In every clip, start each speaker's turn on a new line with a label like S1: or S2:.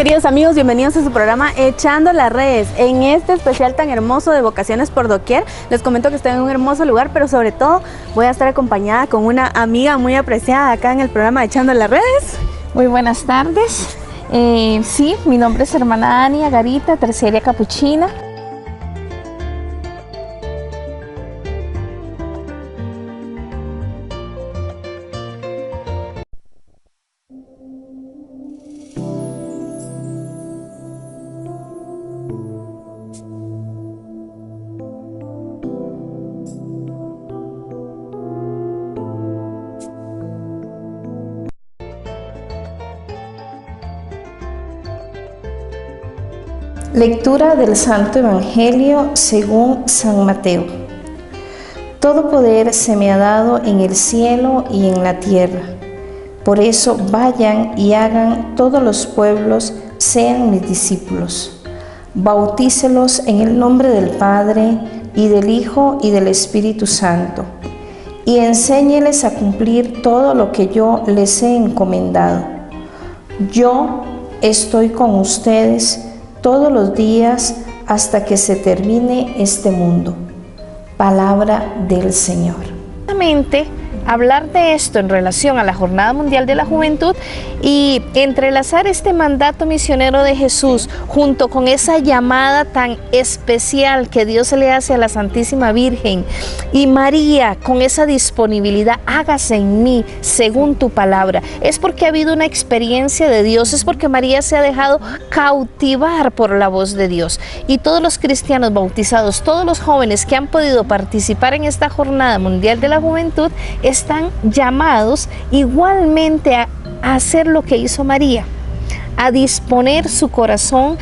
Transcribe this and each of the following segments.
S1: queridos amigos, bienvenidos a su programa Echando las Redes. En este especial tan hermoso de Vocaciones por Doquier, les comento que estoy en un hermoso lugar, pero sobre todo voy a estar acompañada con una amiga muy apreciada acá en el programa Echando las Redes.
S2: Muy buenas tardes. Sí, mi nombre es hermana Ania Garita, terciaria capuchina. Lectura del Santo Evangelio según San Mateo. Todo poder se me ha dado en el cielo y en la tierra. Por eso vayan y hagan todos los pueblos, sean mis discípulos. Bautícelos en el nombre del Padre, y del Hijo, y del Espíritu Santo. Y enséñeles a cumplir todo lo que yo les he encomendado. Yo estoy con ustedes todos los días hasta que se termine este mundo. Palabra del Señor. Hablar de esto en relación a la Jornada Mundial de la Juventud y entrelazar este mandato misionero de Jesús junto con esa llamada tan especial que Dios le hace a la Santísima Virgen y María con esa disponibilidad, hágase en mí según tu palabra. Es porque ha habido una experiencia de Dios, es porque María se ha dejado cautivar por la voz de Dios. Y todos los cristianos bautizados, todos los jóvenes que han podido participar en esta Jornada Mundial de la Juventud, están llamados igualmente a hacer lo que hizo María, a disponer su corazón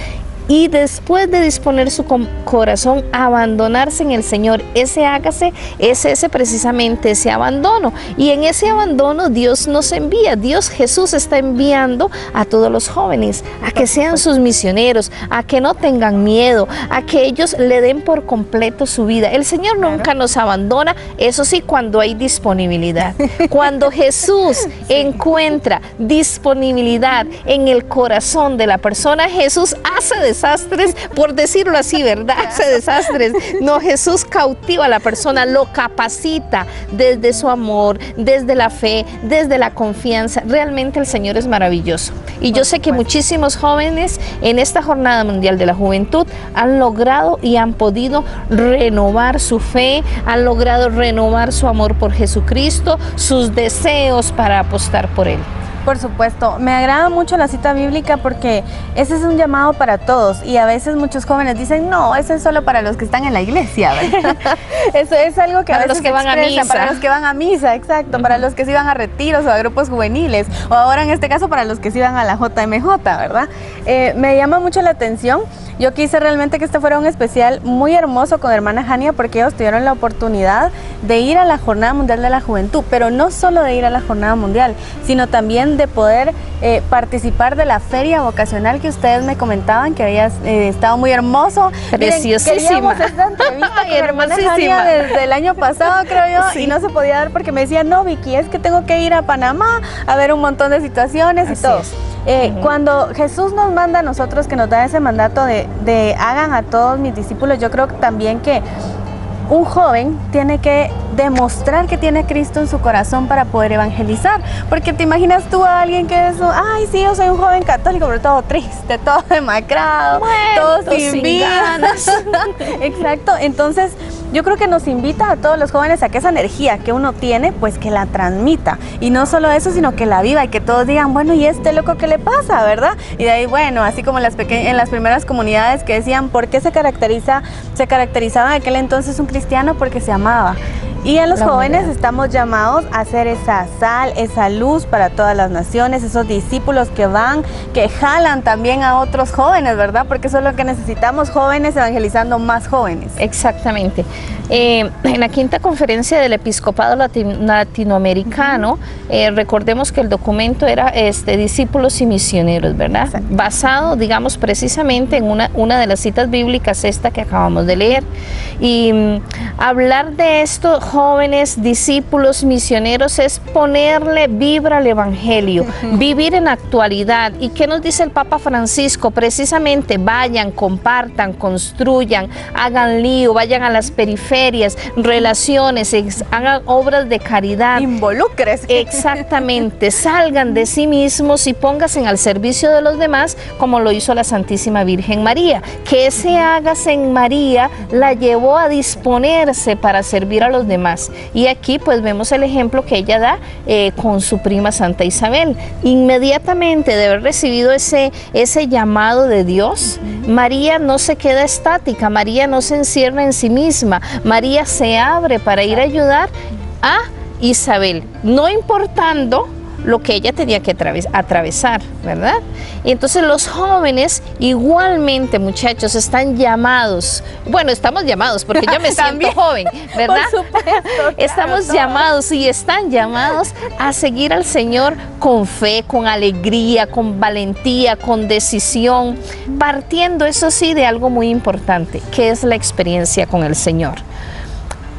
S2: y después de disponer su corazón, abandonarse en el Señor. Ese hágase es ese precisamente ese abandono. Y en ese abandono Dios nos envía, Jesús está enviando a todos los jóvenes, a que sean sus misioneros, a que no tengan miedo, a que ellos le den por completo su vida. El Señor nunca nos abandona, eso sí, cuando hay disponibilidad. Cuando Jesús encuentra disponibilidad en el corazón de la persona, Jesús hace desastres, por decirlo así, ¿verdad? Hace desastres. No, Jesús cautiva a la persona, lo capacita desde su amor, desde la fe, desde la confianza. Realmente el Señor es maravilloso. Y yo sé que muchísimos jóvenes en esta Jornada Mundial de la Juventud han logrado y han podido renovar su fe, han logrado renovar su amor por Jesucristo, sus deseos para apostar por Él.
S1: Por supuesto, me agrada mucho la cita bíblica porque ese es un llamado para todos y a veces muchos jóvenes dicen, no, eso es solo para los que están en la iglesia, ¿verdad? Eso es algo que
S2: para los que van a misa.
S1: Para los que van a misa, exacto, para los que sí van a retiros o a grupos juveniles, o ahora en este caso para los que sí van a la JMJ, ¿verdad? Me llama mucho la atención. Yo quise realmente que este fuera un especial muy hermoso con hermana Ania porque ellos tuvieron la oportunidad de ir a la Jornada Mundial de la Juventud, pero no solo de ir a la Jornada Mundial, sino también de poder participar de la feria vocacional que ustedes me comentaban que había estado muy hermoso.
S2: Preciosísima.
S1: Miren, esta entrevista con hermana Ania desde el año pasado, creo yo, sí. Y no se podía dar porque me decía, no, Vicky, es que tengo que ir a Panamá a ver un montón de situaciones y todo. Cuando Jesús nos manda a nosotros, que nos da ese mandato de hagan a todos mis discípulos, yo creo también que un joven tiene que demostrar que tiene a Cristo en su corazón para poder evangelizar, porque te imaginas tú a alguien que es, ay sí, yo soy un joven católico, pero todo triste, todo demacrado, todo sin ganas. Exacto, entonces yo creo que nos invita a todos los jóvenes a que esa energía que uno tiene, pues que la transmita, y no solo eso, sino que la viva y que todos digan, bueno, ¿y este loco qué le pasa, verdad? Y de ahí, bueno, así como en las primeras comunidades que decían, ¿por qué se caracterizaba en aquel entonces un cristiano? Porque se amaba. Y en los jóvenes estamos llamados a ser esa sal, esa luz para todas las naciones, esos discípulos que van, que jalan también a otros jóvenes, ¿verdad? Porque eso es lo que necesitamos, jóvenes evangelizando más jóvenes.
S2: Exactamente. En la quinta conferencia del Episcopado Latinoamericano, recordemos que el documento era discípulos y misioneros, ¿verdad? Exacto. Basado, digamos, precisamente en una de las citas bíblicas, esta que acabamos de leer. Y hablar de esto,
S3: jóvenes discípulos misioneros es ponerle vibra al Evangelio, vivir en actualidad. ¿Y qué nos dice el Papa Francisco? Precisamente vayan, compartan, construyan, hagan lío, vayan a las periferias, relaciones, hagan obras de caridad.
S1: Involucres.
S3: Exactamente, salgan de sí mismos y pónganse al servicio de los demás, como lo hizo la Santísima Virgen María. Que ese hágase en María la llevó a disponerse para servir a los demás. Y aquí pues vemos el ejemplo que ella da con su prima Santa Isabel. Inmediatamente de haber recibido ese llamado de Dios, María no se queda estática, María no se encierra en sí misma, María se abre para ir a ayudar a Isabel, no importando lo que ella tenía que atravesar, ¿verdad? Y entonces los jóvenes igualmente, muchachos, están llamados, bueno, estamos llamados porque yo me siento joven, ¿verdad?
S1: Por supuesto,
S3: estamos llamados y están llamados a seguir al Señor con fe, con alegría, con valentía, con decisión, partiendo, eso sí, de algo muy importante, que es la experiencia con el Señor.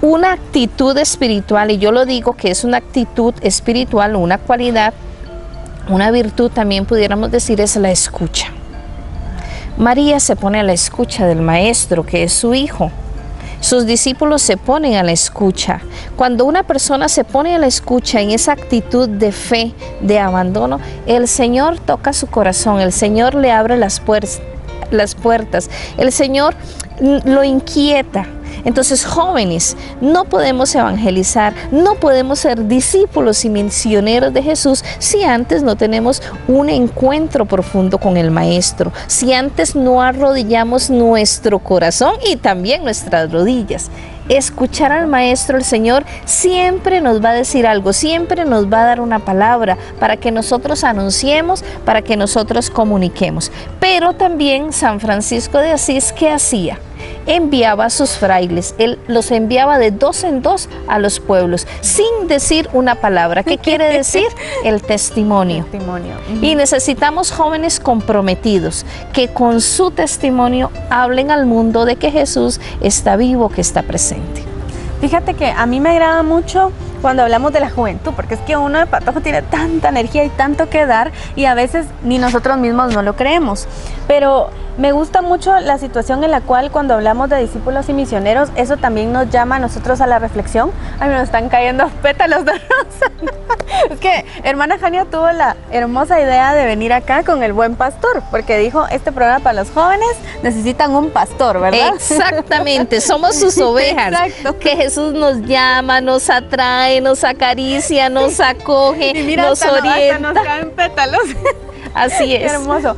S3: Una actitud espiritual, y yo lo digo que es una actitud espiritual, una cualidad, una virtud también pudiéramos decir, es la escucha. María se pone a la escucha del Maestro, que es su Hijo. Sus discípulos se ponen a la escucha. Cuando una persona se pone a la escucha en esa actitud de fe, de abandono, el Señor toca su corazón, el Señor le abre las puertas, el Señor lo inquieta. Entonces, jóvenes, no podemos evangelizar, no podemos ser discípulos y misioneros de Jesús si antes no tenemos un encuentro profundo con el Maestro, si antes no arrodillamos nuestro corazón y también nuestras rodillas. Escuchar al Maestro, el Señor siempre nos va a decir algo, siempre nos va a dar una palabra para que nosotros anunciemos, para que nosotros comuniquemos. Pero también San Francisco de Asís, ¿qué hacía? Enviaba a sus frailes, él los enviaba de dos en dos a los pueblos, sin decir una palabra. ¿Qué quiere decir? El testimonio. Y necesitamos jóvenes comprometidos, que con su testimonio hablen al mundo de que Jesús está vivo, que está presente.
S1: Fíjate que a mí me agrada mucho cuando hablamos de la juventud, porque es que uno de patojo tiene tanta energía y tanto que dar y a veces ni nosotros mismos no lo creemos. Pero me gusta mucho la situación en la cual cuando hablamos de discípulos y misioneros, eso también nos llama a nosotros a la reflexión. A mí me están cayendo pétalos de rosa. Es que hermana Jania tuvo la hermosa idea de venir acá con el buen pastor, porque dijo, este programa para los jóvenes necesitan un pastor, ¿verdad?
S3: Exactamente, somos sus ovejas.
S1: Exacto.
S3: Que Jesús nos llama, nos atrae, nos acaricia, nos acoge,
S1: y mira,
S3: nos
S1: hasta
S3: orienta.
S1: nos caen pétalos.
S3: Así es.
S1: Qué hermoso.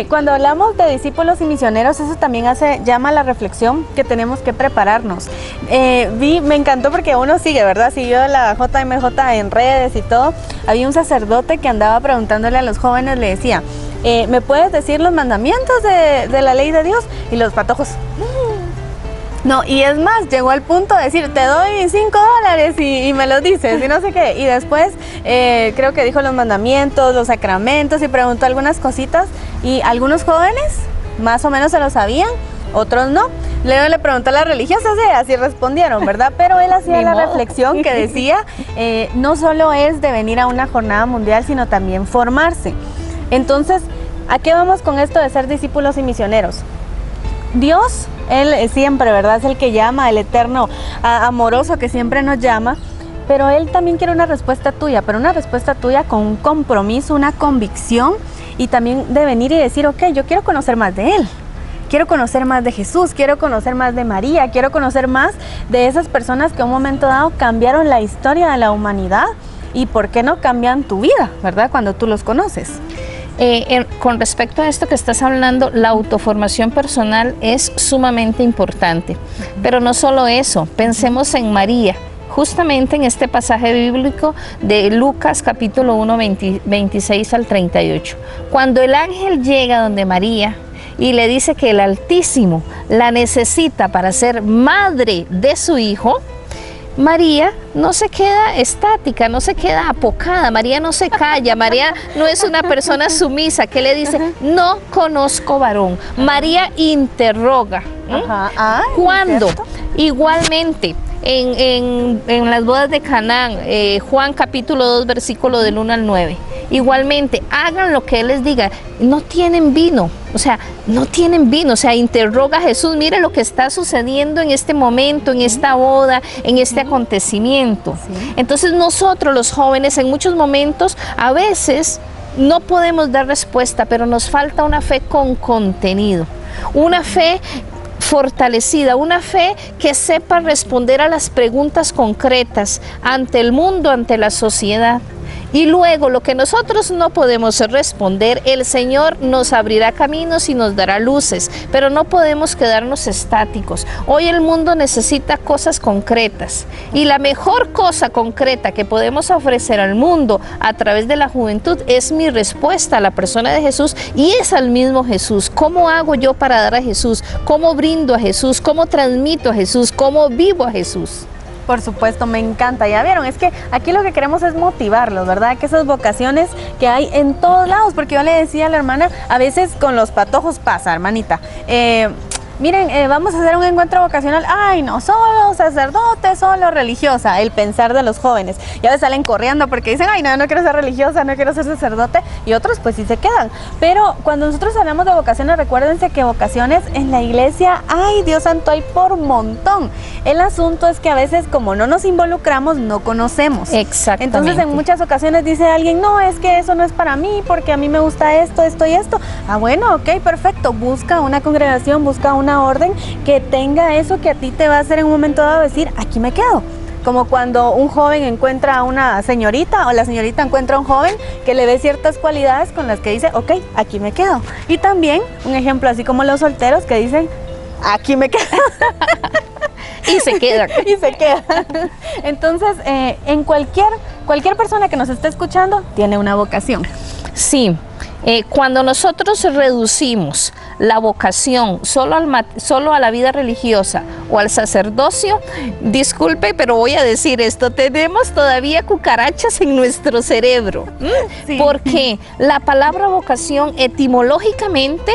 S1: Cuando hablamos de discípulos y misioneros, eso también llama a la reflexión que tenemos que prepararnos. Me encantó porque uno sigue, ¿verdad? Siguió la JMJ en redes y todo. Había un sacerdote que andaba preguntándole a los jóvenes, le decía, ¿me puedes decir los mandamientos de la ley de Dios? Y los patojos, no, y es más, llegó al punto de decir, te doy $5 y me los dices, y no sé qué. Y después creo que dijo los mandamientos, los sacramentos y preguntó algunas cositas. Y algunos jóvenes más o menos se lo sabían, otros no. Luego le preguntó a las religiosas y así respondieron, ¿verdad? Pero él hacía la reflexión que decía, no solo es de venir a una jornada mundial, sino también formarse. Entonces, ¿a qué vamos con esto de ser discípulos y misioneros? Dios, Él siempre, ¿verdad? Es el que llama, el eterno amoroso que siempre nos llama, pero Él también quiere una respuesta tuya, pero una respuesta tuya con un compromiso, una convicción y también de venir y decir, ok, yo quiero conocer más de Él. Quiero conocer más de Jesús, quiero conocer más de María, quiero conocer más de esas personas que en un momento dado cambiaron la historia de la humanidad y por qué no cambian tu vida, ¿verdad? Cuando tú los conoces.
S3: Con respecto a esto que estás hablando, la autoformación personal es sumamente importante, pero no solo eso, pensemos en María, justamente en este pasaje bíblico de Lucas capítulo 1, 26 al 38, cuando el ángel llega donde María y le dice que el Altísimo la necesita para ser madre de su hijo, María no se queda estática, no se queda apocada, María no se calla, María no es una persona sumisa que le dice, no conozco varón. María interroga.
S1: Ay,
S3: ¿cuándo? Igualmente, en las bodas de Canaán, Juan capítulo 2, versículo del 1 al 9. Igualmente, hagan lo que Él les diga. No tienen vino, interroga a Jesús, mire lo que está sucediendo en este momento, en esta boda, en este acontecimiento. Sí. Entonces nosotros los jóvenes en muchos momentos, a veces no podemos dar respuesta, pero nos falta una fe con contenido, una fe fortalecida, una fe que sepa responder a las preguntas concretas ante el mundo, ante la sociedad. Y luego lo que nosotros no podemos responder, el Señor nos abrirá caminos y nos dará luces, pero no podemos quedarnos estáticos. Hoy el mundo necesita cosas concretas y la mejor cosa concreta que podemos ofrecer al mundo a través de la juventud es mi respuesta a la persona de Jesús y es al mismo Jesús. ¿Cómo hago yo para dar a Jesús? ¿Cómo brindo a Jesús? ¿Cómo transmito a Jesús? ¿Cómo vivo a Jesús?
S1: Por supuesto, me encanta, ya vieron, es que aquí lo que queremos es motivarlos, ¿verdad? Que esas vocaciones que hay en todos lados, porque yo le decía a la hermana, a veces con los patojos pasa, hermanita, miren, vamos a hacer un encuentro vocacional, ay no, solo sacerdote, solo religiosa, el pensar de los jóvenes, y a veces salen corriendo porque dicen, ay no, no quiero ser religiosa, no quiero ser sacerdote, y otros pues sí se quedan, pero cuando nosotros hablamos de vocaciones, recuérdense que vocaciones en la iglesia, ay Dios santo, hay por montón. El asunto es que a veces como no nos involucramos, no conocemos.
S3: Exactamente.
S1: Entonces en muchas ocasiones dice alguien, no, es que eso no es para mí, porque a mí me gusta esto, esto y esto. Ah, bueno, ok, perfecto, busca una congregación, busca una orden que tenga eso que a ti te va a hacer en un momento dado decir, aquí me quedo. Como cuando un joven encuentra a una señorita o la señorita encuentra a un joven que le ve ciertas cualidades con las que dice, ok, aquí me quedo. Y también un ejemplo así como los solteros que dicen, aquí me quedo.
S3: Y se quedan.
S1: Y se quedan. Entonces, en cualquier persona que nos esté escuchando tiene una vocación.
S3: Sí. Cuando nosotros reducimos la vocación solo a la vida religiosa o al sacerdocio, disculpe, pero voy a decir esto, tenemos todavía cucarachas en nuestro cerebro. Sí. Porque la palabra vocación etimológicamente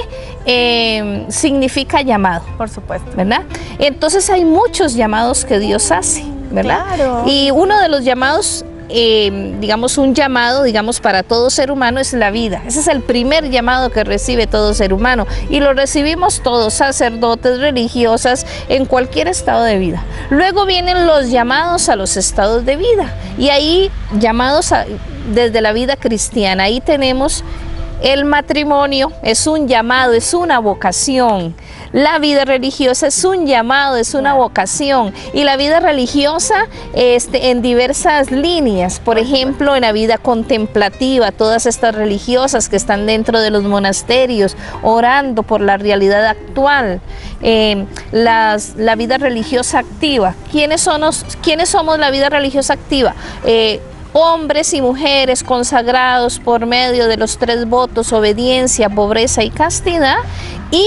S3: significa llamado.
S1: Por supuesto.
S3: ¿Verdad? Entonces hay muchos llamados que Dios hace, ¿verdad?
S1: Claro.
S3: Y uno de los llamados, digamos un llamado, digamos para todo ser humano es la vida. Ese es el primer llamado que recibe todo ser humano y lo recibimos todos, sacerdotes, religiosas, en cualquier estado de vida. Luego vienen los llamados a los estados de vida y ahí llamados desde la vida cristiana. Ahí tenemos el matrimonio, es un llamado, es una vocación. La vida religiosa es un llamado, es una vocación. Y la vida religiosa en diversas líneas. Por ejemplo, en la vida contemplativa, todas estas religiosas que están dentro de los monasterios, orando por la realidad actual. La vida religiosa activa. ¿Quiénes somos la vida religiosa activa? Hombres y mujeres consagrados por medio de los 3 votos, obediencia, pobreza y castidad, y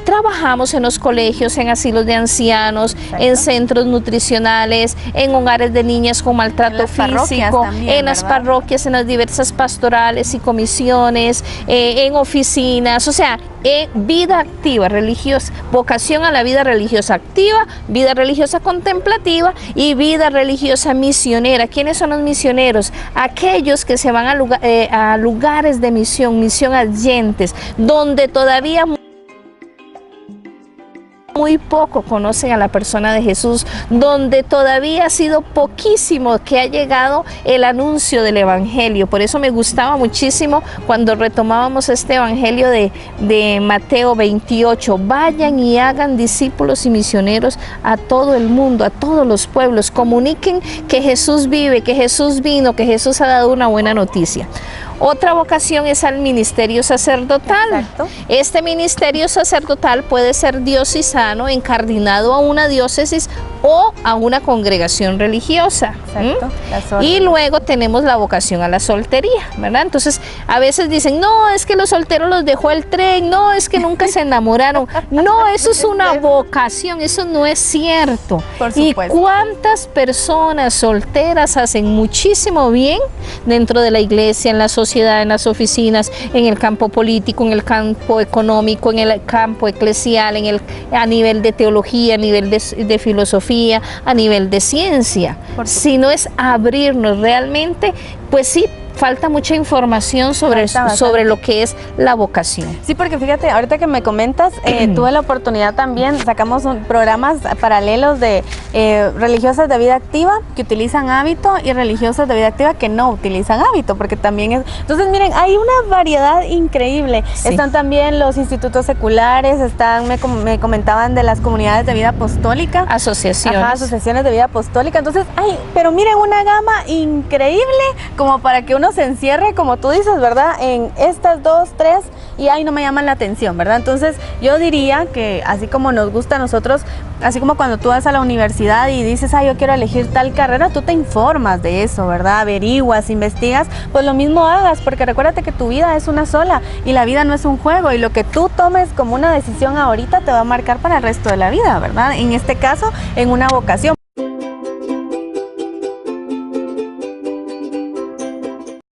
S3: trabajamos en los colegios, en asilos de ancianos, exacto, en centros nutricionales, en hogares de niñas con maltrato físico, también, en las parroquias, en las diversas pastorales y comisiones, en oficinas, o sea, vida activa religiosa, vocación a la vida religiosa activa, vida religiosa contemplativa y vida religiosa misionera. ¿Quiénes son los misioneros? Aquellos que se van a lugares de misión adyentes, donde todavía muy poco conocen a la persona de Jesús, donde todavía ha sido poquísimo que ha llegado el anuncio del Evangelio. Por eso me gustaba muchísimo cuando retomábamos este Evangelio de Mateo 28. Vayan y hagan discípulos y misioneros a todo el mundo, a todos los pueblos. Comuniquen que Jesús vive, que Jesús vino, que Jesús ha dado una buena noticia. Otra vocación es al ministerio sacerdotal. Exacto. Este ministerio sacerdotal puede ser diocesano, encardinado a una diócesis o a una congregación religiosa. Exacto. Y luego tenemos la vocación a la soltería, ¿verdad? Entonces, a veces dicen, no, es que los solteros los dejó el tren, no, es que nunca se enamoraron. No, eso es una vocación, eso no es cierto.
S1: Por supuesto.
S3: ¿Y cuántas personas solteras hacen muchísimo bien dentro de la iglesia, en la sociedad, en las oficinas, en el campo político, en el campo económico, en el campo eclesial, a nivel de teología, a nivel de filosofía? filosofía, a nivel de ciencia, sino es abrirnos realmente, pues sí, falta mucha información sobre lo que es la vocación.
S1: Sí, porque fíjate, ahorita que me comentas, tuve la oportunidad también, sacamos programas paralelos de religiosas de vida activa que utilizan hábito y religiosas de vida activa que no utilizan hábito, porque también es... Entonces, miren, hay una variedad increíble. Sí. Están también los institutos seculares, están, me comentaban de las comunidades de vida apostólica.
S3: Asociaciones.
S1: Ajá, asociaciones de vida apostólica. Entonces, pero miren, una gama increíble como para que uno se encierre, como tú dices, ¿verdad? En estas 2, 3 y ahí no me llaman la atención, ¿verdad? Entonces yo diría que así como nos gusta a nosotros, así como cuando tú vas a la universidad y dices, yo quiero elegir tal carrera, tú te informas de eso, ¿verdad? Averiguas, investigas, pues lo mismo hagas, porque recuérdate que tu vida es una sola y la vida no es un juego y lo que tú tomes como una decisión ahorita te va a marcar para el resto de la vida, ¿verdad? En este caso, en una vocación.